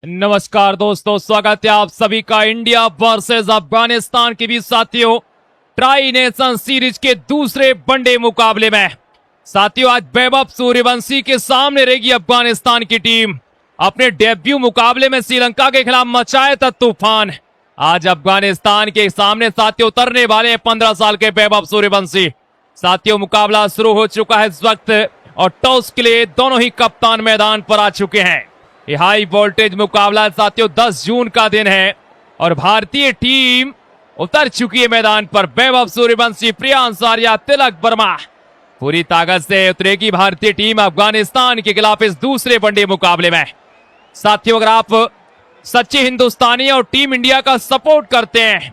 नमस्कार दोस्तों, स्वागत है आप सभी का इंडिया वर्सेस अफगानिस्तान के बीच साथियों ट्राई नेशन सीरीज के दूसरे वनडे मुकाबले में। साथियों आज वैभव सूर्यवंशी के सामने रहेगी अफगानिस्तान की टीम। अपने डेब्यू मुकाबले में श्रीलंका के खिलाफ मचाया था तूफान। आज अफगानिस्तान के सामने साथियों उतरने वाले हैं 15 साल के वैभव सूर्यवंशी। साथियों मुकाबला शुरू हो चुका है इस वक्त और टॉस के लिए दोनों ही कप्तान मैदान पर आ चुके हैं। ये हाई वोल्टेज मुकाबला साथियों 10 जून का दिन है और भारतीय टीम उतर चुकी है मैदान पर। वैभव सूर्यवंशी, प्रियांश आर्या, तिलक वर्मा पूरी ताकत से उतरेगी भारतीय टीम अफगानिस्तान के खिलाफ इस दूसरे वनडे मुकाबले में। साथियों अगर आप सच्चे हिंदुस्तानी और टीम इंडिया का सपोर्ट करते हैं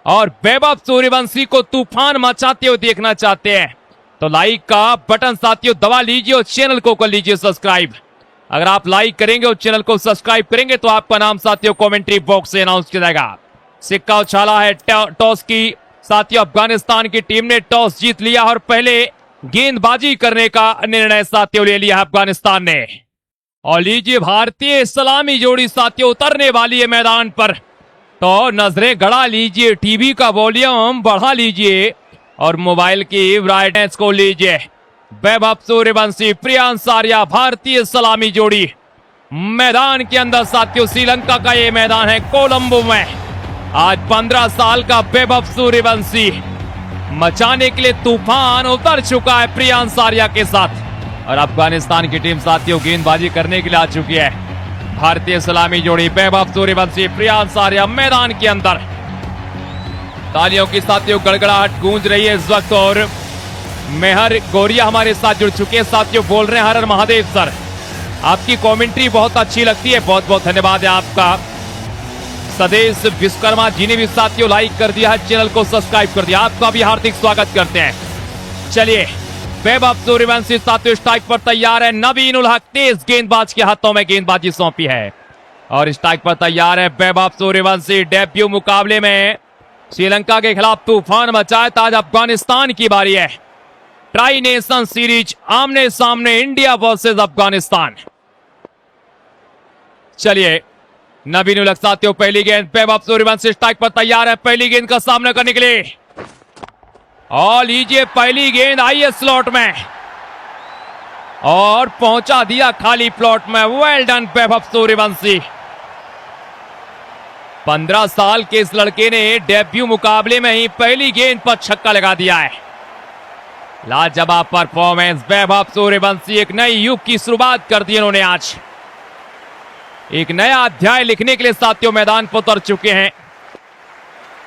और वैभव सूर्यवंशी को तूफान मचाते हुए देखना चाहते हैं तो लाइक का बटन साथियों दबा लीजिए और चैनल को कर लीजिए सब्सक्राइब। अगर आप लाइक करेंगे और चैनल को सब्सक्राइब करेंगे तो आपका नाम साथियों कमेंट्री बॉक्स से अनाउंस किया जाएगा। सिक्का उछाला है टॉस की। साथियों अफगानिस्तान की टीम ने टॉस जीत लिया और पहले गेंदबाजी करने का निर्णय साथियों ले लिया अफगानिस्तान ने। और लीजिए भारतीय सलामी जोड़ी साथियों उतरने वाली है मैदान पर, तो नजरें गड़ा लीजिए, टीवी का वॉल्यूम बढ़ा लीजिए और मोबाइल की ब्राइटनेस को लीजिए। वैभव सूर्यवंशी, प्रियांश आर्या, भारतीय सलामी जोड़ी मैदान के अंदर। साथियों श्रीलंका का ये मैदान है कोलंबो में। आज 15 साल का वैभव सूर्यवंशी मचाने के लिए तूफान उतर चुका है प्रियांश आर्या के साथ और अफगानिस्तान की टीम साथियों गेंदबाजी करने के लिए आ चुकी है। भारतीय सलामी जोड़ी वैभव सूर्यवंशी, प्रियांश आर्या मैदान के अंदर। तालियों की साथियों गड़गड़ाहट गूंज रही है इस वक्त और मेहर गोरिया हमारे साथ जुड़ चुके हैं। साथियों बोल रहे हैं हर हर महादेव सर, आपकी कमेंट्री बहुत अच्छी लगती है, बहुत बहुत धन्यवाद है आपका। सदेश विश्वकर्मा जी ने भी साथियों लाइक कर दिया है, चैनल को सब्सक्राइब कर दिया, आपका भी हार्दिक स्वागत करते हैं। चलिए वैभव सूर्यवंशी साथियों स्ट्राइक पर तैयार है। नवीन उल हक तेज गेंदबाज के हाथों में गेंदबाजी सौंपी है और स्ट्राइक पर तैयार है वैभव सूर्यवंशी। डेब्यू मुकाबले में श्रीलंका के खिलाफ तूफान मचाया था, आज अफगानिस्तान की बारी है। ट्राई नेशन सीरीज आमने सामने इंडिया वर्सेस अफगानिस्तान। चलिए नवीन उल हक साथियों पहली गेंद वैभव सूर्यवंशी स्ट्राइक पर तैयार है, पहली गेंद का सामना करने के लिए। और लीजिए पहली गेंद आई है स्लॉट में और पहुंचा दिया खाली प्लॉट में। Well done Vaibhav Suryavanshi. 15 साल के इस लड़के ने डेब्यू मुकाबले में ही पहली गेंद पर छक्का लगा दिया है। लाजवाब परफॉर्मेंस वैभव सूर्यवंशी। एक नई युग की शुरुआत कर दी इन्होंने। आज एक नया अध्याय लिखने के लिए साथियों मैदान पर उतर चुके हैं।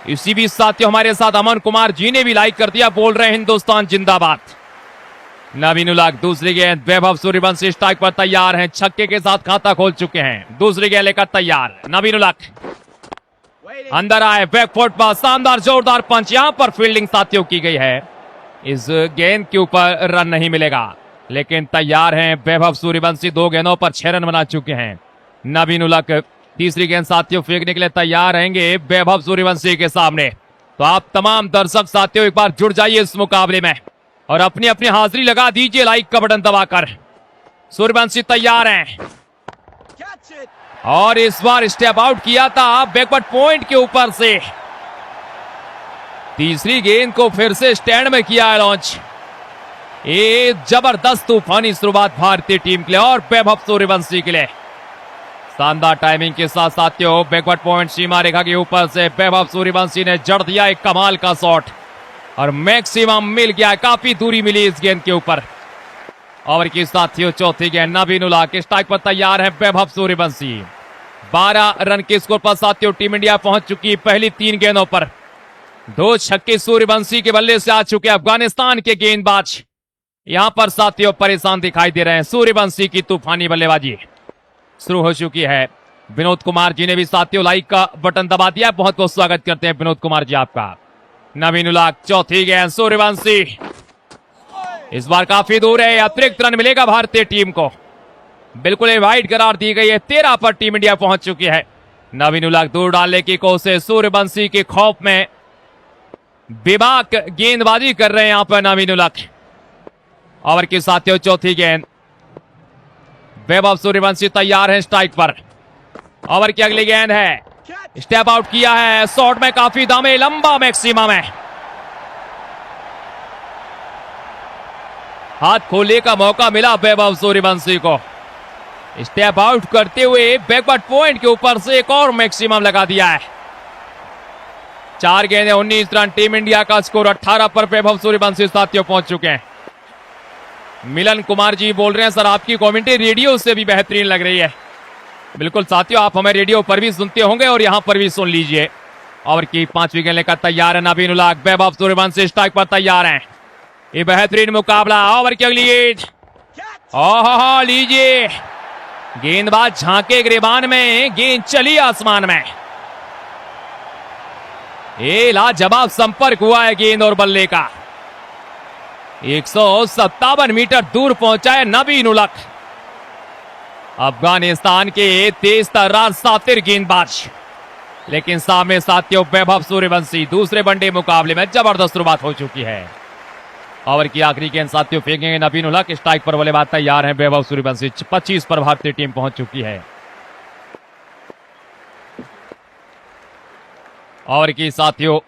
इसी बीच साथियों हमारे साथ अमन कुमार जी ने भी लाइक कर दिया, बोल रहे हैं हिंदुस्तान जिंदाबाद। नवीन उल हक दूसरी गेंद वैभव सूर्यवंशी स्ट्राइक पर तैयार हैं, छक्के के साथ खाता खोल चुके हैं। दूसरी गेंद लेकर तैयार नवीन उल हक, अंदर आए बैकफुट पर शानदार जोरदार पंच। यहां पर फील्डिंग साथियों की गई है, इस गेंद के ऊपर रन नहीं मिलेगा, लेकिन तैयार हैं वैभव सूर्यवंशी। 2 गेंदों पर 6 रन बना चुके हैं। नवीन उल हक तीसरी गेंद साथियों फेंकने के लिए तैयार रहेंगे वैभव सूर्यवंशी के सामने। तो आप तमाम दर्शक साथियों एक बार जुड़ जाइए इस मुकाबले में और अपनी अपनी हाजिरी लगा दीजिए लाइक का बटन दबाकर। सूर्यवंशी तैयार हैं और इस बार स्टेप आउट किया था बैकवर्ड पॉइंट के ऊपर से। तीसरी गेंद को फिर से स्टैंड में किया है लॉन्च। एक जबरदस्त तूफानी शुरुआत भारतीय टीम के लिए और वैभव सूर्यवंशी के लिए। शानदार टाइमिंग के साथ साथियों बैकवर्ड पॉइंट सीमा रेखा के ऊपर से वैभव सूर्यवंशी ने जड़ दिया एक कमाल का शॉट और मैक्सिमम मिल गया, काफी दूरी मिली इस गेंद के ऊपर। ओवर की साथियों चौथी गेंद नवीन उल हक स्ट्राइक पर तैयार है वैभव सूर्यवंशी। 12 रन के स्कोर पर साथियों टीम इंडिया पहुंच चुकी पहली 3 गेंदों पर। 2 छक्के सूर्यवंशी के बल्ले से आ चुके अफगानिस्तान के गेंदबाज। यहां पर साथियों परेशान दिखाई दे रहे हैं। सूर्यवंशी की तूफानी बल्लेबाजी शुरू हो चुकी है। विनोद कुमार जी ने भी साथियों लाइक का बटन दबा दिया, बहुत बहुत स्वागत करते हैं विनोद कुमार जी आपका। नवीन उल हक चौथी गेंद सूर्यवंशी इस बार काफी दूर है, अतिरिक्त रन मिलेगा भारतीय टीम को। बिल्कुल वाइड करार दी गई है। 13 पर टीम इंडिया पहुंच चुकी है। नवीन उल हक दूर डालने की कोशिश, सूर्यवंशी के खौफ में बेबाक गेंदबाजी कर रहे हैं यहां पर नवीन उल हक। ओवर की साथियों चौथी गेंद वैभव सूर्यवंशी तैयार है स्ट्राइक पर। ओवर की अगली गेंद है, स्टेप आउट किया है, शॉट में काफी दम है, लंबा मैक्सिमम है, हाथ खोलने का मौका मिला वैभव सूर्यवंशी को। स्टेप आउट करते हुए बैकवर्ड पॉइंट के ऊपर से एक और मैक्सिमम लगा दिया है। 4 गेंदें 19 रन, टीम इंडिया का स्कोर 18 पर वैभव सूर्यवंशी साथियों पहुंच चुके हैं। मिलन कुमार जी बोल रहे हैं सर आपकी कमेंट्री रेडियो से भी बेहतरीन लग रही है। बिल्कुल साथियों, आप हमें रेडियो पर भी सुनते होंगे और यहां पर भी सुन लीजिए। ओवर की 5वीं गेंद लेकर तैयार है नवीन उलग, वैभव सूर्यवंशी स्ट्राइक पर तैयार हैं। ये बेहतरीन मुकाबला। ओवर की अगली गेंद, ओहो लीजिए, गेंदबाज झांके गिरेबान में, गेंद चली आसमान में। ये लाजवाब संपर्क हुआ है गेंद और बल्ले का। 157 मीटर दूर पहुंचा है नवीन उलग, अफगानिस्तान के तेज तर्रार सातिर गेंदबाज। लेकिन सामने साथियों वैभव सूर्यवंशी, दूसरे वनडे मुकाबले में जबरदस्त शुरुआत हो चुकी है। ओवर की आखिरी गेंद साथियों फेंकेंगे नवीन उलग, स्ट्राइक पर बल्लेबाज तैयार हैं वैभव सूर्यवंशी। 25 पर भारतीय टीम पहुंच चुकी है। ओवर की साथियों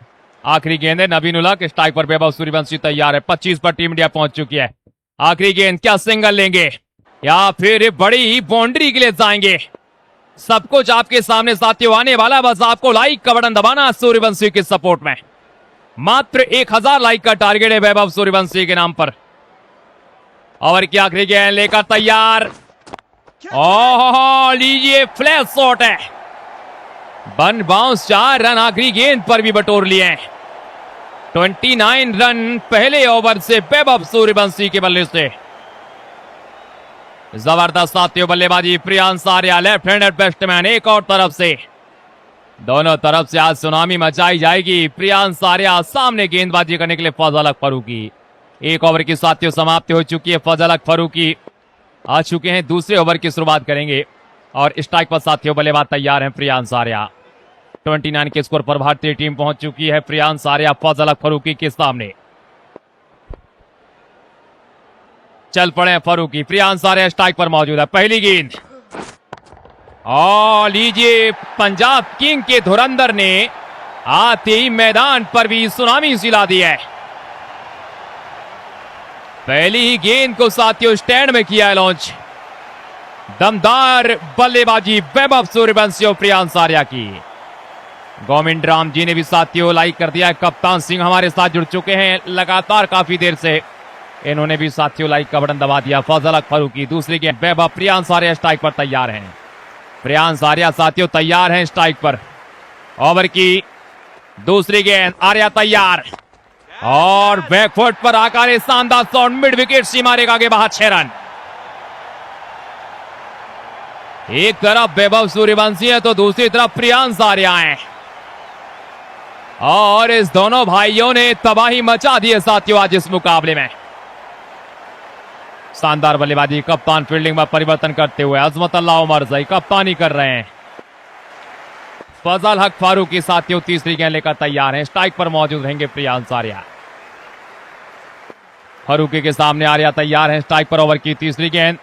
आखिरी गेंद है, नवीन उलग, स्ट्राइक पर वैभव सूर्यवंशी तैयार है। 25 पर टीम इंडिया पहुंच चुकी है। आखिरी गेंद, क्या सिंगल लेंगे या फिर बड़ी बाउंड्री के लिए जाएंगे? सब कुछ आपके सामने साथियों आने वाला, बस आपको लाइक का बटन दबाना सूर्यवंशी के सपोर्ट में। मात्र 1000 लाइक का टारगेट है वैभव सूर्यवंशी के नाम पर। ओवर की आखिरी गेंद लेकर तैयार, ओह लीजिए, फ्लैश शॉट है, 1 बाउंस, 4 रन आखिरी गेंद पर भी बटोर लिए। 29 रन पहले ओवर से वैभव सूर्यवंशी के बल्ले से। जबरदस्त साथियों बल्लेबाजी Priyansh Arya, left handed batsman. एक और तरफ से, दोनों तरफ से आज सुनामी मचाई जाएगी। प्रियांश आर्या सामने गेंदबाजी करने के लिए फजल हक फारूकी। एक ओवर की साथियों समाप्ति हो चुकी है। फजल हक फारूकी आ चुके हैं, दूसरे ओवर की शुरुआत करेंगे और स्ट्राइक पर साथियों बल्लेबाज तैयार हैं प्रियांश आर्या। 29 के स्कोर पर भारतीय टीम पहुंच चुकी है। प्रियांश आर्या फजल हक फारूकी के सामने चल पड़े फारूकी। प्रियांश आर्या स्ट्राइक पर मौजूद है। पहली गेंद, और लीजिए, पंजाब किंग के धुरंधर ने आते ही मैदान पर भी सुनामी सिला दी है। पहली ही गेंद को साथियों स्टैंड में किया है लॉन्च। दमदार बल्लेबाजी वैभव सूर्यवंशी और प्रियांश आर्या की। गोविंद राम जी ने भी साथियों लाइक कर दिया है। कप्तान सिंह हमारे साथ जुड़ चुके हैं लगातार काफी देर से, इन्होंने भी साथियों लाइक का बटन दबा दिया। फजल हक फारूकी, दूसरी गेंद, वैभव, प्रियांश आर्या स्ट्राइक पर तैयार हैं। प्रियांश आर्या साथियों तैयार हैं स्ट्राइक पर। ओवर की दूसरी गेंद, आर्या तैयार और बैकफुट पर आकर शानदार शॉट, मिड विकेट सीमा रेखा के बाहर 6 रन। एक तरफ वैभव सूर्यवंशी है तो दूसरी तरफ प्रियांश आर्या हैं और इस दोनों भाइयों ने तबाही मचा दी है साथियों आज इस मुकाबले में। शानदार बल्लेबाजी, कप्तान फील्डिंग में परिवर्तन करते हुए अजमत अल्लाह उमरजई कप्तानी कर रहे हैं। फजल हक फारूकी साथियों तीसरी गेंद लेकर तैयार हैं। स्ट्राइक पर मौजूद रहेंगे प्रियांश आर्या। फारूकी के सामने आर्या तैयार हैं स्ट्राइक पर। ओवर की तीसरी गेंद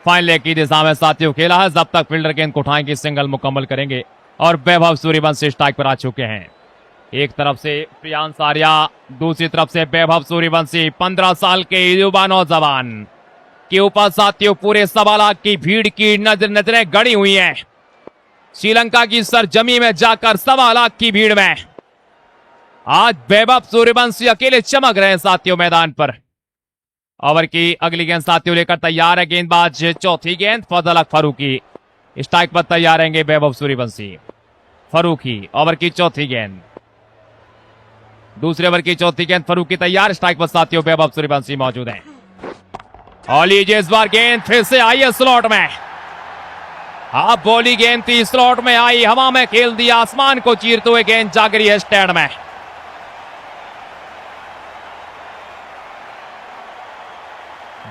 फाइन लेग की दिशा में साथियों खेला है। जब तक फील्डर गेंद को उठाएंगे सिंगल मुकम्मल करेंगे और वैभव सूर्यवंशी स्ट्राइक पर आ चुके हैं। एक तरफ से प्रियांश आर्या, दूसरी तरफ से वैभव सूर्यवंशी। 15 साल के युवा नौजवान के ऊपर साथियों पूरे 1.25 लाख की भीड़ की नजरें गड़ी हुई हैं। श्रीलंका की सरजमी में जाकर 1.25 लाख की भीड़ में आज वैभव सूर्यवंशी अकेले चमक रहे हैं साथियों मैदान पर। ओवर की अगली गेंद साथियों लेकर तैयार है गेंदबाज। चौथी गेंद, फजल हक फारूकी स्ट्राइक पर तैयार रहेंगे वैभव सूर्यवंशी। फारूकी, ओवर की चौथी गेंद, दूसरे ओवर की चौथी गेंद फारूकी तैयार। स्ट्राइक पर साथियों वैभव सूर्यवंशी मौजूद हैं। और लीजिए इस बार गेंद फिर से आई है स्लॉट में। आप बोली गेंद थी, स्लॉट में आई, हवा में खेल दिया, आसमान को चीरते हुए गेंद जा गिरी है स्टैंड में।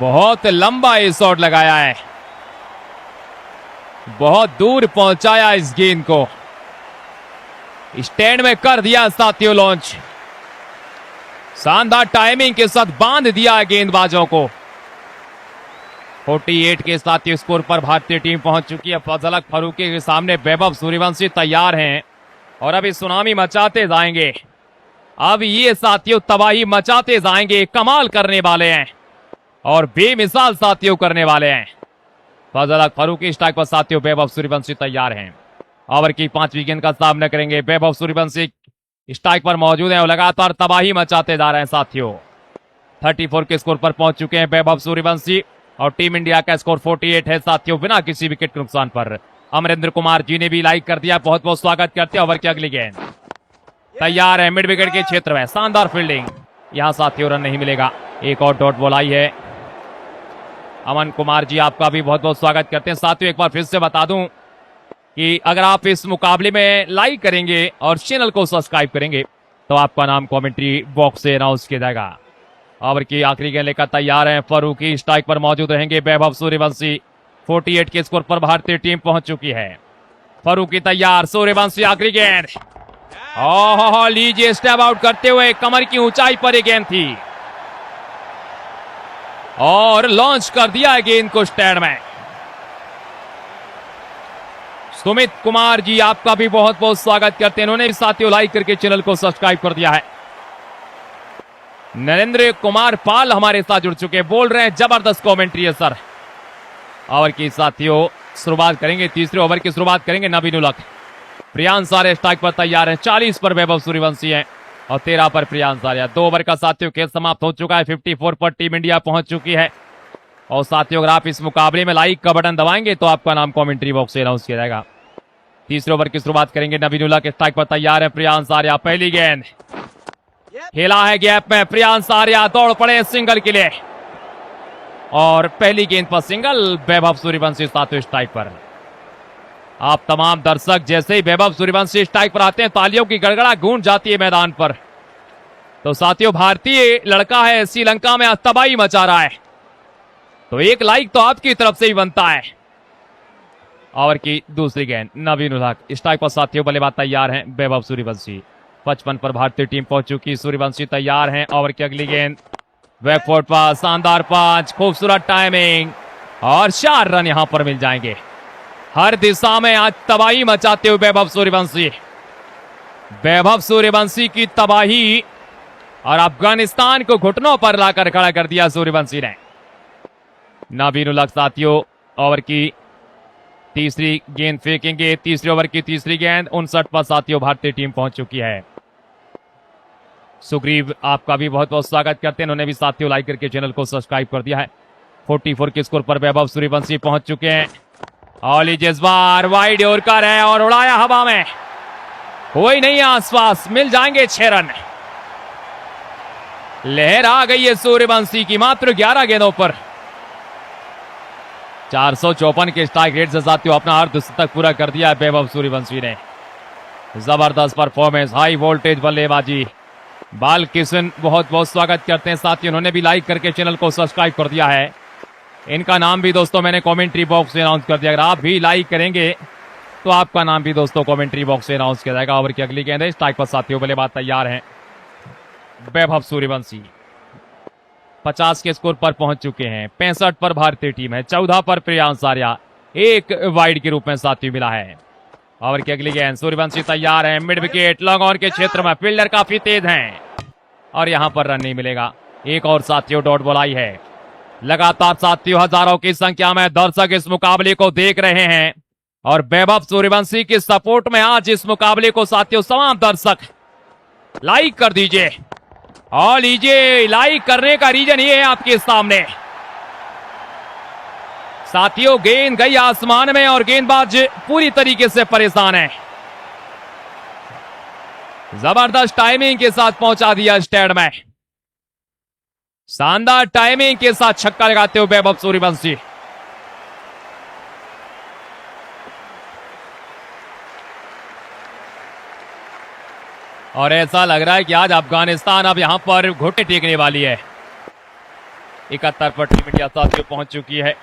बहुत लंबा ये शॉट लगाया है, बहुत दूर पहुंचाया इस गेंद को, स्टैंड में कर दिया साथियों लॉन्च। शानदार टाइमिंग के साथ बांध दिया है गेंदबाजों को। 48 के साथ स्कोर पर भारतीय टीम पहुंच चुकी है। फजलक फारूकी के सामने वैभव सूर्यवंशी तैयार हैं और अभी सुनामी मचाते जाएंगे। अब ये साथियों तबाही मचाते जाएंगे, कमाल करने वाले हैं और बेमिसाल साथियों करने वाले हैं। फजलक फारूकी स्ट्राइक पर साथियों वैभव सूर्यवंशी तैयार हैं। ओवर की 5वीं गेंद का सामना करेंगे। वैभव सूर्यवंशी स्ट्राइक पर मौजूद हैं और लगातार तबाही मचाते जा रहे हैं साथियों। 34 के स्कोर पर पहुंच चुके हैं वैभव सूर्यवंशी और टीम इंडिया का स्कोर 48 है साथियों, बिना किसी विकेट के नुकसान पर। अमरेंद्र कुमार जी ने भी लाइक कर दिया, बहुत बहुत स्वागत करते हैं। ओवर की अगली गेंद तैयार है मिड विकेट के क्षेत्र में, शानदार फील्डिंग, यहां साथियों रन नहीं मिलेगा। एक और डॉट बॉल आई है। अमन कुमार जी आपका भी बहुत बहुत स्वागत करते हैं साथियों। एक बार फिर से बता दूं कि अगर आप इस मुकाबले में लाइक करेंगे और चैनल को सब्सक्राइब करेंगे तो आपका नाम कमेंट्री बॉक्स से अनाउंस किया जाएगा। ओवर की आखिरी गेंद लेकर तैयार हैं फारूकी, स्ट्राइक पर मौजूद रहेंगे वैभव सूर्यवंशी। 48 के स्कोर पर भारतीय टीम पहुंच चुकी है। फारूकी तैयार, सूर्यवंशी आखिरी गेंद, ओह लीजिए स्टेप आउट करते हुए, कमर की ऊंचाई पर एक गेंद थी और लॉन्च कर दिया है गेंद को स्टैंड में। सुमित कुमार जी आपका भी बहुत बहुत स्वागत करते हैं, इन्होंने भी साथियों लाइक करके चैनल को सब्सक्राइब कर दिया है। नरेंद्र कुमार पाल हमारे साथ जुड़ चुके, बोल रहे हैं जबरदस्त कमेंट्री है सर। ओवर की साथियों शुरुआत करेंगे, तीसरे ओवर की शुरुआत करेंगे नवीन उलख। प्रियांश आर्या स्ट्राइक पर तैयार है। 40 पर वैभव सूर्यवंशी है और 13 पर प्रियांश आर्या। 2 ओवर का साथियों खेल समाप्त हो चुका है। 54 पर टीम इंडिया पहुंच चुकी है। और साथियों अगर आप इस मुकाबले में लाइक का बटन दबाएंगे तो आपका नाम कमेंट्री बॉक्स से अनाउंस किया जाएगा। तीसरे ओवर की शुरुआत करेंगे नवीन उलख, स्ट्राइक पर तैयार है प्रियांश आर्या। पहली गेंद खेला है गैप में, प्रियांश आर्या दौड़ पड़े सिंगल के लिए और पहली गेंद पर सिंगल। वैभव सूर्यवंशी साथियों स्ट्राइक पर। आप तमाम दर्शक जैसे ही वैभव सूर्यवंशी स्ट्राइक पर आते हैं तालियों की गड़गड़ा गूंज जाती है मैदान पर। तो साथियों भारतीय लड़का है, श्रीलंका में तबाही मचा रहा है, तो एक लाइक तो आपकी तरफ से ही बनता है। ओवर की दूसरी गेंद नवीन उलख, स्ट्राइक पर साथियों बल्लेबाज तैयार हैं वैभव सूर्यवंशी। 55 पर भारतीय टीम पहुंच चुकी, सूर्यवंशी तैयार हैं। ओवर की अगली गेंद बैकफुट पर शानदार पांच, खूबसूरत टाइमिंग और 4 रन यहां पर मिल जाएंगे। हर दिशा में आज तबाही मचाते हुए वैभव सूर्यवंशी। वैभव सूर्यवंशी की तबाही और अफगानिस्तान को घुटनों पर लाकर खड़ा कर दिया सूर्यवंशी ने। नवीन उलख साथियों ओवर की तीसरी गेंद फेंकेंगे। तीसरे ओवर की तीसरी गेंद 59 पर साथियों भारतीय टीम पहुंच चुकी है। सुग्रीव आपका भी बहुत बहुत स्वागत करते हैं, उन्होंने भी साथियों लाइक करके चैनल को सब्सक्राइब कर दिया है। 44 के स्कोर पर वैभव सूर्यवंशी पहुंच चुके हैं। ऑली जज्बार वाइड यॉर्कर है और उड़ाया हवा में, कोई नहीं आसपास, मिल जाएंगे 6 रन। लहर आ गई है सूर्यवंशी की मात्र 11 गेंदों पर। 454 के स्ट्राइक रेट से साथियों अपना अर्धशतक पूरा कर दिया है वैभव सूर्यवंशी ने। जबरदस्त परफॉर्मेंस, हाई वोल्टेज बल्लेबाजी। बालकिशन बहुत बहुत स्वागत करते हैं साथियों, उन्होंने भी लाइक करके चैनल को सब्सक्राइब कर दिया है। इनका नाम भी दोस्तों मैंने कमेंट्री बॉक्स से अनाउंस कर दिया, अगर आप भी लाइक करेंगे तो आपका नाम भी दोस्तों कमेंट्री बॉक्स से अनाउंस किया जाएगा। ओवर की अगली गेंद है, स्ट्राइक पर साथियों बल्लेबाज तैयार हैं वैभव सूर्यवंशी। 50 के स्कोर पर पहुंच चुके हैं। 65 पर भारतीय टीम है। 14 पर प्रियांश आर्या, एक वाइड के रूप में साथियों मिला है। ओवर की अगली गेंद सूर्यवंशी तैयार है, मिड विकेट लॉन्ग ऑन के क्षेत्र में, फील्डर काफी तेज हैं और यहां पर रन नहीं मिलेगा। एक और साथियों डॉट बॉल आई है। लगातार साथियों हजारों की संख्या में दर्शक इस मुकाबले को देख रहे हैं और वैभव सूर्यवंशी की सपोर्ट में आज इस मुकाबले को साथियों तमाम दर्शक लाइक कर दीजिए और लीजिए। लाइक करने का रीजन ये है आपके सामने साथियों, गेंद गई आसमान में और गेंदबाज पूरी तरीके से परेशान है। जबरदस्त टाइमिंग के साथ पहुंचा दिया स्टैंड में, शानदार टाइमिंग के साथ छक्का लगाते हुए वैभव सूर्यवंशी। और ऐसा लग रहा है कि आज अफगानिस्तान अब यहां पर घुटने टेकने वाली है। 71 पर टीम इंडिया साथियों पहुंच चुकी है।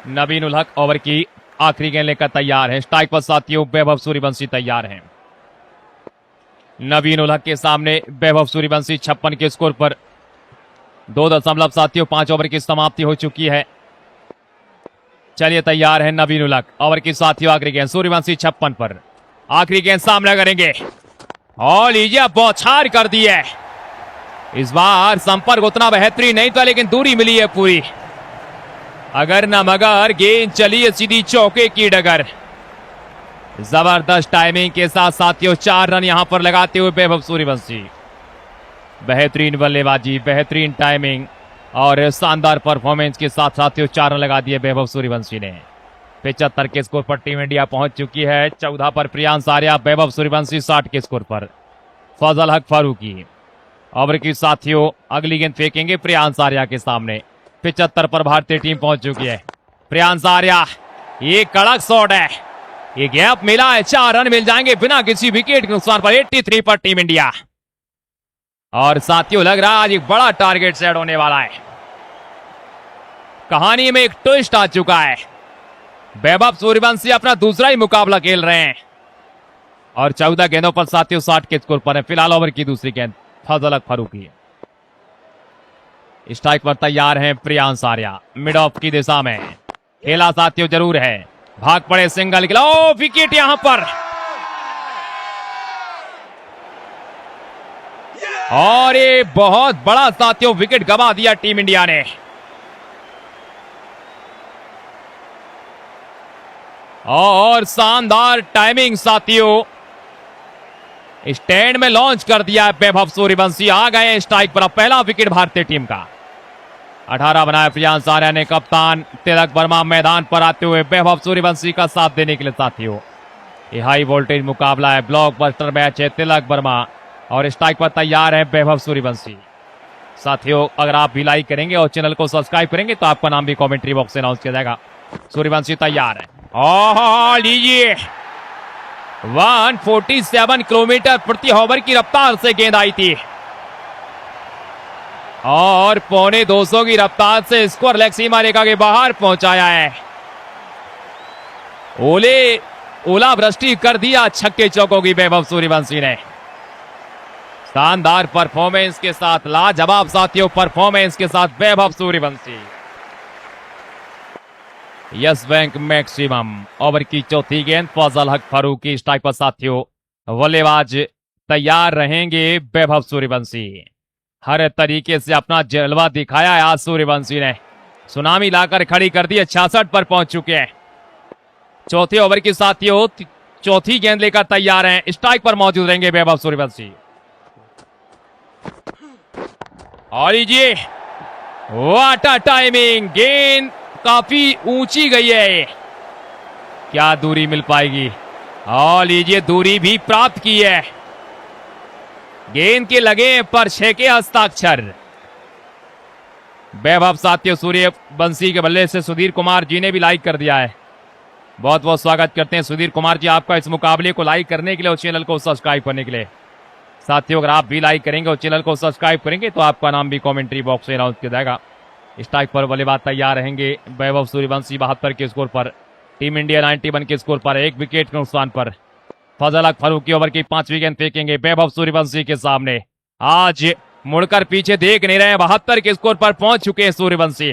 नवीन उलख ओवर की आखिरी गेंद लेकर तैयार है। स्ट्राइक पर साथियों वैभव सूर्यवंशी तैयार हैं। नवीन उलख के सामने वैभव सूर्यवंशी 56 के स्कोर पर 2 दशमलव साथियों 5 ओवर की समाप्ति हो चुकी है। चलिए तैयार है नवीन उलक। ओवर की साथियों आखिरी गेंद सूर्यवंशी 56 पर। आखिरी गेंद सामना करेंगे और लीजिए बौछार कर दी है। इस बार संपर्क उतना बेहतरीन नहीं था लेकिन दूरी मिली है पूरी। अगर न मगर गेंद चली है सीधी चौके की डगर। जबरदस्त टाइमिंग के साथ साथियों 4 रन यहां पर लगाते हुए वैभव सूर्यवंशी। बेहतरीन बल्लेबाजी, बेहतरीन टाइमिंग और शानदार परफॉर्मेंस के साथ साथियों 4 रन लगा दिए वैभव सूर्यवंशी ने। 75 के स्कोर पर टीम इंडिया पहुंच चुकी है। 14 पर प्रियांश आर्या, वैभव सूर्यवंशी 60 के स्कोर पर फजल हक फारूकी। ओवर की साथियों अगली गेंद फेंकेंगे प्रियांश आर्या के सामने। 75 पर भारतीय टीम पहुंच चुकी है। प्रियांश आर्या, ये कड़क शॉट है, ये गैप मिला है, 4 रन मिल जाएंगे बिना किसी विकेट के नुकसान पर। 83 पर टीम इंडिया। और साथियों लग रहा है आज एक बड़ा टारगेट सेट होने वाला है। कहानी में एक ट्विस्ट आ चुका है। वैभव सूर्यवंशी अपना दूसरा ही मुकाबला खेल रहे हैं और 14 गेंदों पर साथियों 60 के स्कोर पर है। फिलहाल ओवर की दूसरी गेंद फजल हक फारूकी। स्ट्राइक पर तैयार हैं प्रियांश आर्या। मिड ऑफ की दिशा में खेला साथियों जरूर है। भाग पड़े सिंगल के लिए, विकेट यहां पर। और ये बहुत बड़ा साथियों विकेट गंवा दिया टीम इंडिया ने। और शानदार टाइमिंग साथियों, स्टैंड में लॉन्च कर दिया है वैभव सूर्यवंशी। आ गए स्ट्राइक पर। पहला विकेट भारतीय टीम का। 18 बनाया प्रियांश आर्या ने। कप्तान तिलक वर्मा मैदान पर आते हुए वैभव सूर्यवंशी का साथ देने के लिए साथियों। ये हाई वोल्टेज मुकाबला है, ब्लॉकबस्टर मैच है। तिलक वर्मा और स्ट्राइक पर तैयार है वैभव सूर्यवंशी। साथियों अगर आप भी लाइक करेंगे और चैनल को सब्सक्राइब करेंगे तो आपका नाम भी कमेंट्री बॉक्स में अनाउंस किया जाएगा। सूर्यवंशी तैयार है। ओह लीजिए 147 किलोमीटर प्रति ओवर की रफ्तार से गेंद आई थी और 250 की रफ्तार से स्कोर लेग सीमा रेखा के बाहर पहुंचाया है। ओलावृष्टि कर दिया छक्के चौकों की वैभव सूर्यवंशी ने। शानदार परफॉर्मेंस के साथ, लाजवाब साथियों परफॉर्मेंस के साथ Vaibhav Suryavanshi. Yes bank maximum. Over की चौथी गेंद फजल हक फारूकी। स्ट्राइक पर साथियों बल्लेबाज तैयार रहेंगे वैभव सूर्यवंशी। हर तरीके से अपना जलवा दिखाया है आज सूर्यवंशी ने। सुनामी लाकर खड़ी कर दी। 66 पर पहुंच चुके हैं। चौथे ओवर की साथियों चौथी गेंद लेकर तैयार हैं। स्ट्राइक पर मौजूद रहेंगे वैभव सूर्यवंशी। और लीजिए व्हाट अ टाइमिंग। गेंद काफी ऊंची गई है, क्या दूरी मिल पाएगी? और लीजिए दूरी भी प्राप्त की है। गेंद के लगे पर 6 के हस्ताक्षर। वैभव साथियों सूर्यवंशी के बल्ले से सुधीर कुमार जी ने भी लाइक कर दिया है। बहुत बहुत स्वागत करते हैं सुधीर कुमार जी आपका इस मुकाबले को लाइक करने के लिए और चैनल को सब्सक्राइब करने के लिए। साथियों अगर आप भी लाइक करेंगे और चैनल को सब्सक्राइब करेंगे तो आपका नाम भी कमेंट्री बॉक्स में अनाउंस किया जाएगा। स्ट्राइक पर बल्लेबाज तैयार रहेंगे वैभव सूर्यवंशी। 72 के स्कोर पर। टीम इंडिया 91 के स्कोर पर। 1 विकेट के नुकसान पर। फजल हक फारूकी ओवर की 5वीं गेंद फेंकेंगे वैभव सूर्यवंशी के सामने। आज मुड़कर पीछे देख नहीं रहे। 72 के स्कोर पर पहुंच चुके हैं सूर्यवंशी।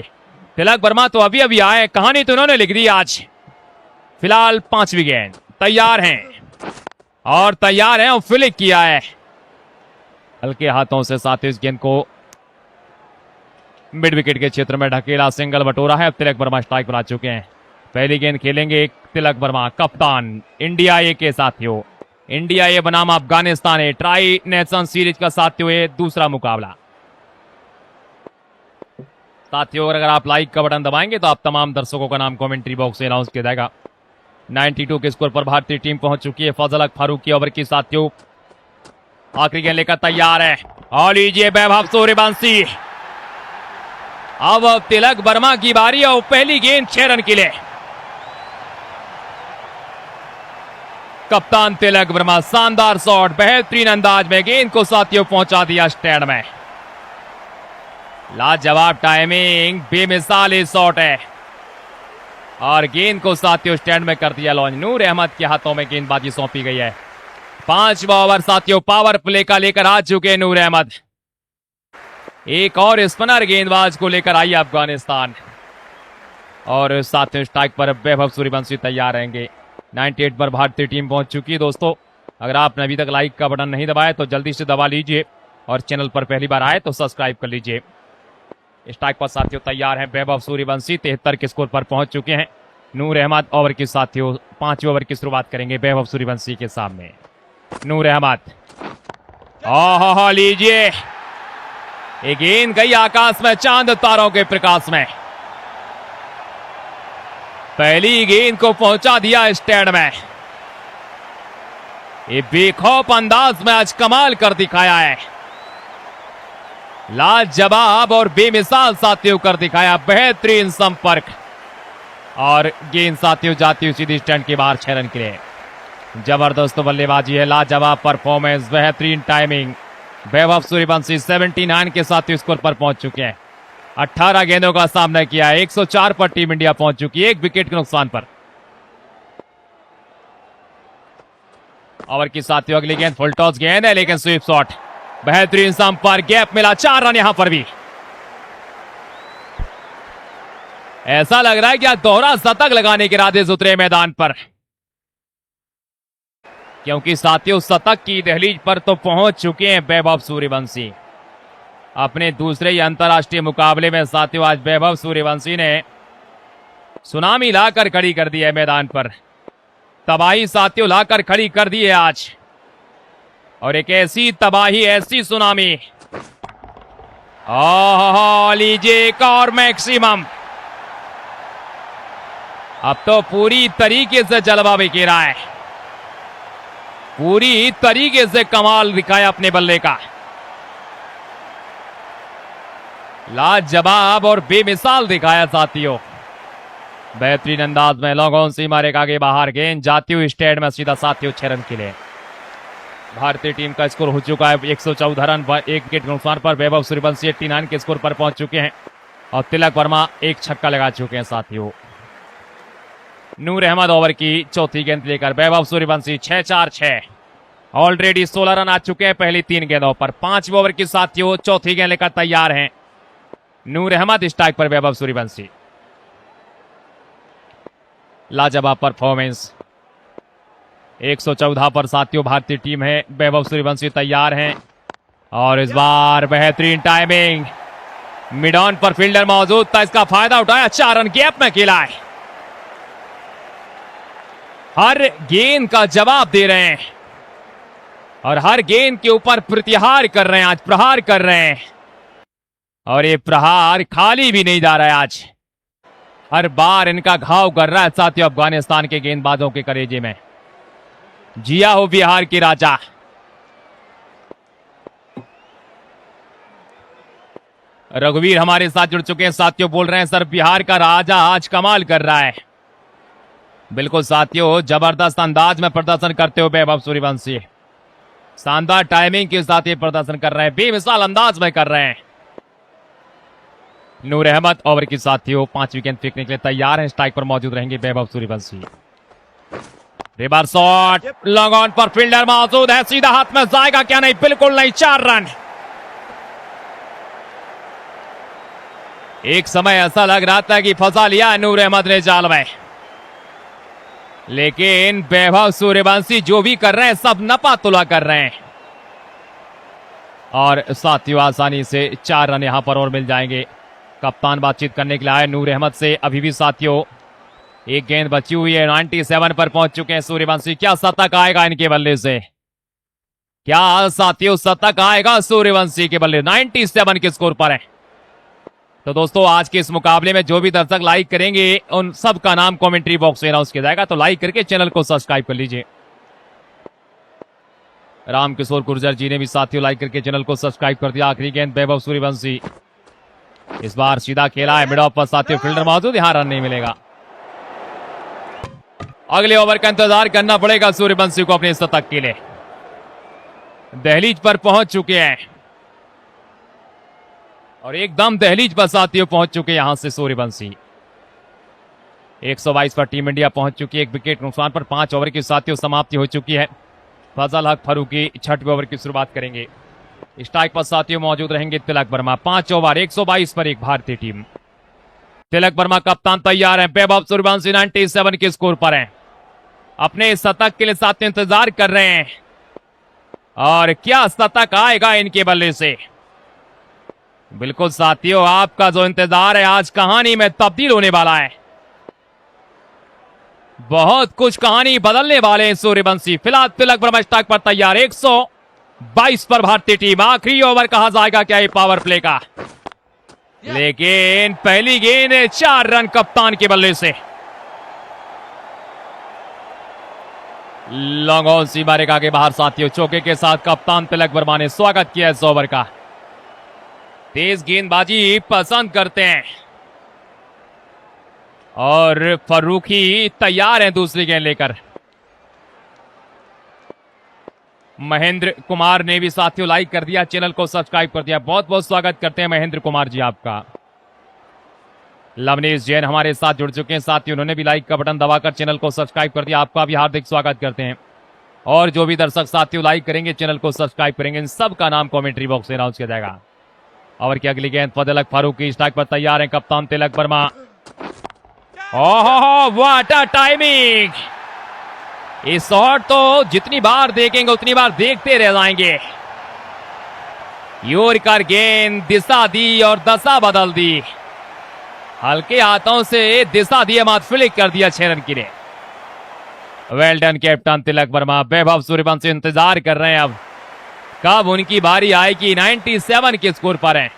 तिलक वर्मा तो अभी अभी आए, कहानी तो उन्होंने लिख दी आज। फिलहाल 5वीं गेंद तैयार हैं और तैयार हैं और फ्लिक किया है हल्के हाथों से। साथ इस गेंद को मिड विकेट के क्षेत्र में ढकेला, सिंगल बटोरा है। अब तिलक वर्मा स्ट्राइक पर आ चुके हैं। पहली गेंद खेलेंगे तिलक वर्मा, कप्तान इंडिया ए के साथियों। इंडिया ए बनाम अफगानिस्तान है। ट्राई नेशन सीरीज का साथियों ये दूसरा मुकाबला। साथियों अगर आप लाइक का बटन दबाएंगे तो आप तमाम दर्शकों का नाम कमेंट्री बॉक्स में अनाउंस किया जाएगा। 92 के स्कोर पर भारतीय टीम पहुंच चुकी है। फजल हक फारूकी ओवर की साथियों आखिरी गेंद लेकर तैयार है। और लीजिए वैभव सूर्यवंशी। अब तिलक वर्मा की बारी और पहली गेंद 6 रन के लिए। कप्तान तिलक वर्मा शानदार शॉट, बेहतरीन अंदाज में गेंद को साथियों पहुंचा दिया स्टैंड में। लाजवाब टाइमिंग, बेमिसाल शॉट है और गेंद को साथियों स्टैंड में कर दिया लॉन्च। नूर अहमद के हाथों में गेंदबाजी सौंपी गई है। 5वां ओवर साथियों पावर प्ले का लेकर आ चुके हैं नूर अहमद। एक और स्पिनर गेंदबाज को लेकर आई अफगानिस्तान और सातवें स्ट्राइक पर वैभव सूर्यवंशी तैयार रहेंगे। 98 पर भारतीय टीम पहुंच चुकी है। दोस्तों अगर आपने अभी तक लाइक का बटन नहीं दबाया तो जल्दी से दबा लीजिए और चैनल पर पहली बार आए तो सब्सक्राइब कर लीजिए। स्ट्राइक पर साथियों तैयार हैं वैभव सूर्यवंशी, 73 के स्कोर पर पहुंच चुके हैं। नूर अहमद ओवर की साथियों 5वें ओवर की शुरुआत करेंगे वैभव सूर्यवंशी के सामने। नूर अहमद, ओहो लीजिए, एक गेंद गई आकाश में चांद तारों के प्रकाश में। पहली गेंद को पहुंचा दिया स्टैंड में। ये बेखौफ अंदाज में आज कमाल कर दिखाया है, लाजवाब और बेमिसाल साथियों कर दिखाया, बेहतरीन संपर्क और गेंद साथियों जाती हुई सीधी स्टैंड के बाहर 6 रन के लिए। जबरदस्त बल्लेबाजी है, लाजवाब परफॉर्मेंस, बेहतरीन टाइमिंग। वैभव सूर्यवंशी 79 के साथियों स्कोर पर पहुंच चुके हैं। 18 गेंदों का सामना किया है, 104 पर टीम इंडिया पहुंच चुकी है, 1 विकेट के नुकसान पर। ओवर की साथियों अगली गेंद फुल टॉस गेंद है लेकिन स्वीप शॉट, बेहतरीन संपर्क, गैप मिला, 4 रन यहां पर भी। ऐसा लग रहा है कि आज दोहरा शतक लगाने के इरादे से उतरे मैदान पर, क्योंकि साथियों शतक की दहलीज पर तो पहुंच चुके हैं वैभव सूर्यवंशी। अपने दूसरे ही अंतरराष्ट्रीय मुकाबले में साथियों आज वैभव सूर्यवंशी ने सुनामी लाकर खड़ी कर दी है मैदान पर, तबाही साथियों लाकर खड़ी कर दी है आज। और एक ऐसी तबाही, ऐसी सुनामी, ओह लीजिए एक और मैक्सिमम। अब तो पूरी तरीके से जलवा बिखेरा है, पूरी तरीके से कमाल दिखाया अपने बल्ले का, लाजवाब और बेमिसाल दिखाया साथियों। बेहतरीन अंदाज में लॉन्ग ऑन सीमा रेखा के बाहर गेंद जाती हुई स्टैंड में सीधा साथियों 6 रन के लिए। भारतीय टीम का स्कोर हो चुका है 114 रन, 1 विकेट के नुकसान पर। वैभव सूर्यवंशी 89 के स्कोर पर पहुंच चुके हैं और तिलक वर्मा 1 छक्का लगा चुके हैं साथियों। नूर अहमद ओवर की चौथी गेंद लेकर वैभव सूर्यवंशी 6-4-6, ऑलरेडी 16 रन आ चुके हैं पहली 3 गेंदों पर। 5वें ओवर की साथियों चौथी गेंद लेकर तैयार हैं नूर अहमद, स्ट्राइक पर वैभव सूर्यवंशी। लाजवाब परफॉर्मेंस, 114 पर साथियों भारतीय टीम है, वैभव सूर्यवंशी तैयार हैं और इस बार बेहतरीन टाइमिंग, मिड ऑन पर फील्डर मौजूद था, इसका फायदा उठाया, 4 रन गैप में खेला है। हर गेंद का जवाब दे रहे हैं और हर गेंद के ऊपर प्रत्याहार कर रहे हैं, आज प्रहार कर रहे हैं और ये प्रहार खाली भी नहीं जा रहा है आज, हर बार इनका घाव कर रहा है साथियों अफगानिस्तान के गेंदबाजों के कलेजे में। जिया हो बिहार के राजा। रघुवीर हमारे साथ जुड़ चुके हैं साथियों, बोल रहे हैं सर बिहार का राजा आज कमाल कर रहा है। बिल्कुल साथियों, जबरदस्त अंदाज में प्रदर्शन करते हुए वैभव सूर्यवंशी शानदार टाइमिंग के साथ ये प्रदर्शन कर रहे हैं, बेमिसाल अंदाज में कर रहे हैं। नूर अहमद ओवर की साथियों 5 विकेट फेंकने के लिए तैयार हैं, स्ट्राइक पर मौजूद रहेंगे Vaibhav Suryavanshi. Reverse shot, long on पर फील्डर मौजूद है, सीधा हाथ में जाएगा क्या? नहीं, बिल्कुल नहीं, 4 रन। एक समय ऐसा लग रहा था कि फंसा लिया नूर अहमद ने जाल में, लेकिन वैभव सूर्यवंशी जो भी कर रहे हैं सब नपा तुला कर रहे हैं और साथियों आसानी से 4 रन यहां पर और मिल जाएंगे। कप्तान बातचीत करने के लिए आए नूर अहमद से। अभी भी साथियों एक गेंद बची हुई है, 97 पर पहुंच चुके हैं सूर्यवंशी। क्या शतक आएगा इनके बल्ले से? क्या साथियों शतक आएगा सूर्यवंशी के बल्ले? 97 के स्कोर पर है। तो दोस्तों आज के इस मुकाबले में जो भी दर्शक लाइक करेंगे उन सब का नाम कमेंट्री बॉक्स में अनाउंस किया जाएगा, तो लाइक करके चैनल को सब्सक्राइब कर लीजिए। रामकिशोर गुर्जर जी ने भी साथियों लाइक करके चैनल को सब्सक्राइब कर दिया। आखिरी गेंद वैभव सूर्यवंशी, इस बार सीधा खेला है, मिड ऑफ पर साथियों फील्डर मौजूद, यहां रन नहीं मिलेगा। अगले ओवर का इंतजार करना पड़ेगा सूर्यवंशी को अपने शतक के लिए। दहलीज पर पहुंच चुके हैं और एकदम दहलीज पर साथियों पहुंच चुके यहां से सूर्यवंशी। 122 पर टीम इंडिया पहुंच चुकी है, 1 विकेट नुकसान पर। 5 ओवर की साथियों समाप्ति हो चुकी है। फजल हक फरूकी 6वें ओवर की शुरुआत करेंगे। स्ट्राइक पर साथियों मौजूद रहेंगे तिलक वर्मा। 5 ओवर 122 पर एक भारतीय टीम। तिलक वर्मा कप्तान तैयार हैं। वैभव सूर्यवंशी 97 के स्कोर पर हैं। अपने शतक के लिए साथ इंतजार कर रहे हैं और क्या शतक आएगा इनके बल्ले से। बिल्कुल साथियों, आपका जो इंतजार है आज कहानी में तब्दील होने वाला है। बहुत कुछ कहानी बदलने वाले हैं सूर्यवंशी। फिलहाल तिलक वर्मा स्ट्राइक पर तैयार। 122 पर भारतीय टीम। आखिरी ओवर कहा जाएगा क्या ये पावर प्ले का, लेकिन पहली गेंद 4 रन कप्तान के बल्ले से। लॉन्ग ऑन सीमा रेखा के बाहर साथियों, चौके के साथ कप्तान तिलक वर्मा ने स्वागत किया इस ओवर का। तेज गेंदबाजी पसंद करते हैं और फर्रुखी तैयार हैं दूसरी गेंद लेकर। महेंद्र कुमार ने भी साथियों लाइक कर दिया, चैनल को सब्सक्राइब कर दिया। बहुत बहुत स्वागत करते हैं महेंद्र कुमार जी आपका। लवनीश जैन हमारे साथ जुड़ चुके हैं साथियों, उन्होंने भी लाइक का बटन दबाकर चैनल को सब्सक्राइब कर दिया। आपका भी हार्दिक स्वागत करते हैं। और जो भी दर्शक साथियों लाइक करेंगे, चैनल को सब्सक्राइब करेंगे, इन सबका नाम कमेंट्री बॉक्स में अनाउंस किया जाएगा। और की अगली गेंद फजलक फारूकी स्ट्राइक पर तैयार है कप्तान तिलक वर्मा। ओहो व्हाट अ टाइमिंग! इस शॉट तो जितनी बार देखेंगे उतनी बार देखते रह जाएंगे। योरकर गेंद दिशा दी और दशा बदल दी। हल्के हाथों से दिशा दी, मात फ्लिक कर दिया 6 रन की ने। Well done captain Tilak Varma. Vaibhav Suryavanshi इंतजार कर रहे हैं अब कब उनकी बारी आएगी। 97 के स्कोर पर हैं।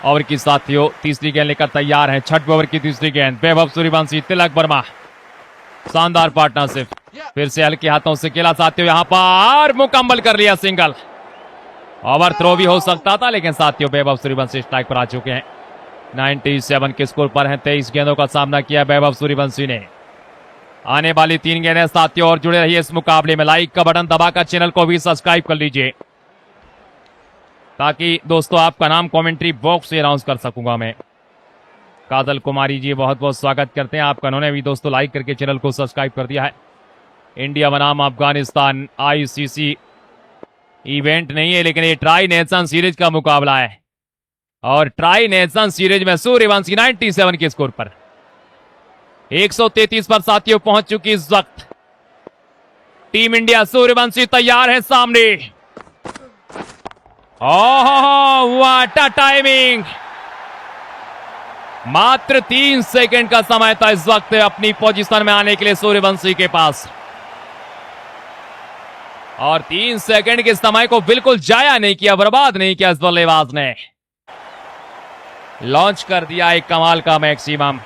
ओवर की साथियों तीसरी गेंद लेकर तैयार हैं। 6वें ओवर की तीसरी गेंद। वैभव सूर्यवंशी तिलक वर्मा, शानदार पार्टनरशिप। फिर से हल्के हाथों से खेला साथियों, यहां पर मुकम्मल कर लिया सिंगल। ओवर थ्रो भी हो सकता था, लेकिन साथियों वैभव सूर्यवंशी स्ट्राइक पर आ चुके हैं। 97 के स्कोर पर हैं। 23 गेंदों का सामना किया वैभव सूर्यवंशी ने। आने वाली 3 गेंदें साथियों और जुड़े रहिए इस मुकाबले में। लाइक का बटन दबाकर चैनल को भी सब्सक्राइब कर लीजिए, ताकि दोस्तों आपका नाम कमेंट्री बॉक्स से अनाउंस कर सकूंगा मैं। काजल कुमारी जी बहुत बहुत स्वागत करते हैं आपका, उन्होंने भी दोस्तों लाइक करके चैनल को सब्सक्राइब कर दिया है। इंडिया बनाम अफगानिस्तान आईसीसी इवेंट नहीं है, लेकिन ये ट्राई नेशन सीरीज का मुकाबला है। और ट्राई नेशन सीरीज में सूर्यवंशी 97 के स्कोर पर 133 पर साथियों पहुंच चुकी इस वक्त टीम इंडिया। सूर्यवंशी तैयार है सामने। Oh what a timing! मात्र 3 सेकंड का समय था इस वक्त अपनी पोजीशन में आने के लिए सूर्यवंशी के पास, और 3 सेकंड के समय को बिल्कुल जाया नहीं किया, बर्बाद नहीं किया इस बल्लेबाज ने। लॉन्च कर दिया एक कमाल का मैक्सिमम।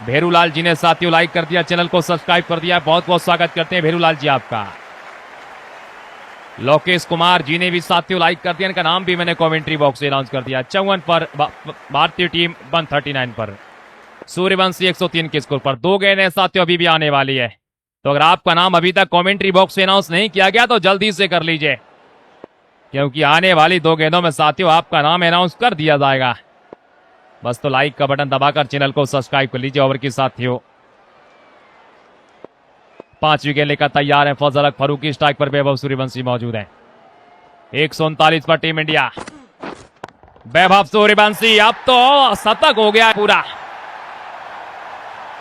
भेरूलाल जी ने साथियों लाइक कर दिया, चैनल को सब्सक्राइब कर दिया। बहुत बहुत स्वागत करते हैं भेरूलाल जी आपका। लोकेश कुमार जी ने भी साथियों लाइक कर दिया, इनका नाम भी मैंने कमेंट्री बॉक्स से अनाउंस कर दिया। 54 पर भारतीय टीम 139 पर। सूर्यवंशी 103 के स्कोर पर। 2 गेंदें साथियों अभी भी आने वाली है, तो अगर आपका नाम अभी तक कमेंट्री बॉक्स से अनाउंस नहीं किया गया तो जल्दी से कर लीजिए, क्योंकि आने वाली 2 गेंदों में साथियों आपका नाम अनाउंस कर दिया जाएगा। बस तो लाइक का बटन दबाकर चैनल को सब्सक्राइब कर लीजिए। ओवर की साथियों 5 विकेट लेकर तैयार है फजलक फारूकी। स्ट्राइक पर वैभव सूर्यवंशी मौजूद है। 139 पर टीम इंडिया। वैभव सूर्यवंशी अब तो शतक हो गया है पूरा।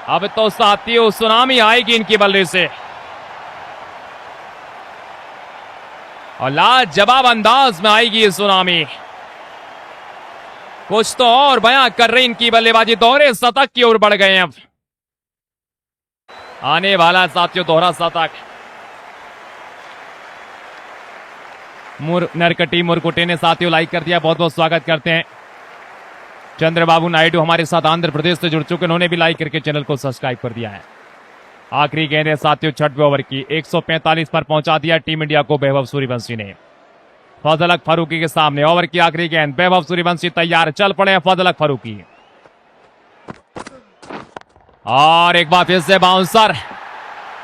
अब तो साथियों सुनामी आएगी इनकी बल्ले से, और लाजवाब अंदाज में आएगी ये सुनामी। कुछ तो और बयां कर रही इनकी बल्लेबाजी। दोहरे शतक की ओर बढ़ गए हैं। अब आने वाला साथियों दोहरा शतक। नरकटी मुरकुटे ने साथियों लाइक कर दिया, बहुत बहुत स्वागत करते हैं। चंद्रबाबू नायडू हमारे साथ आंध्र प्रदेश से जुड़ चुके, उन्होंने भी लाइक करके चैनल को सब्सक्राइब कर दिया है। आखिरी गेंद साथियों 6वें ओवर की। 145 पर पहुंचा दिया टीम इंडिया को वैभव सूर्यवंशी ने। फजलक फारूकी के सामने ओवर की आखिरी गेंद। वैभव सूर्यवंशी तैयार, चल पड़े हैं फजलक फारूकी। और एक बार फिर से बाउंसर,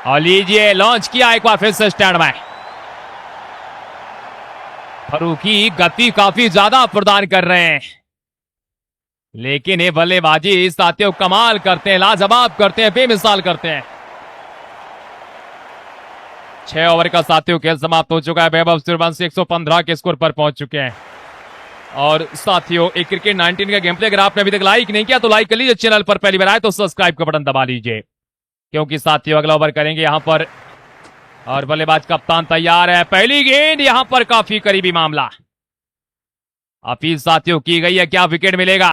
और लीजिए लॉन्च किया एक बार फिर से स्टैंड में। फारूकी गति काफी ज्यादा प्रदान कर रहे हैं, लेकिन ये बल्लेबाजी साथियों कमाल करते हैं, लाजवाब करते हैं, बेमिसाल करते हैं। 6 ओवर का साथियों खेल समाप्त हो चुका है। वैभव सूर्यवंशी 115 के स्कोर पर पहुंच चुके हैं। और साथियों, एक क्रिकेट 19 का गेम प्ले अगर आपने अभी तक लाइक नहीं किया तो लाइक कर लीजिए, चैनल पर पहली बार आए तो सब्सक्राइब का बटन दबा लीजिए, क्योंकि साथियों अगला ओवर करेंगे यहां पर और बल्लेबाज कप्तान तैयार है। पहली गेंद यहां पर काफी करीबी मामला, अपील साथियों की गई है, क्या विकेट मिलेगा?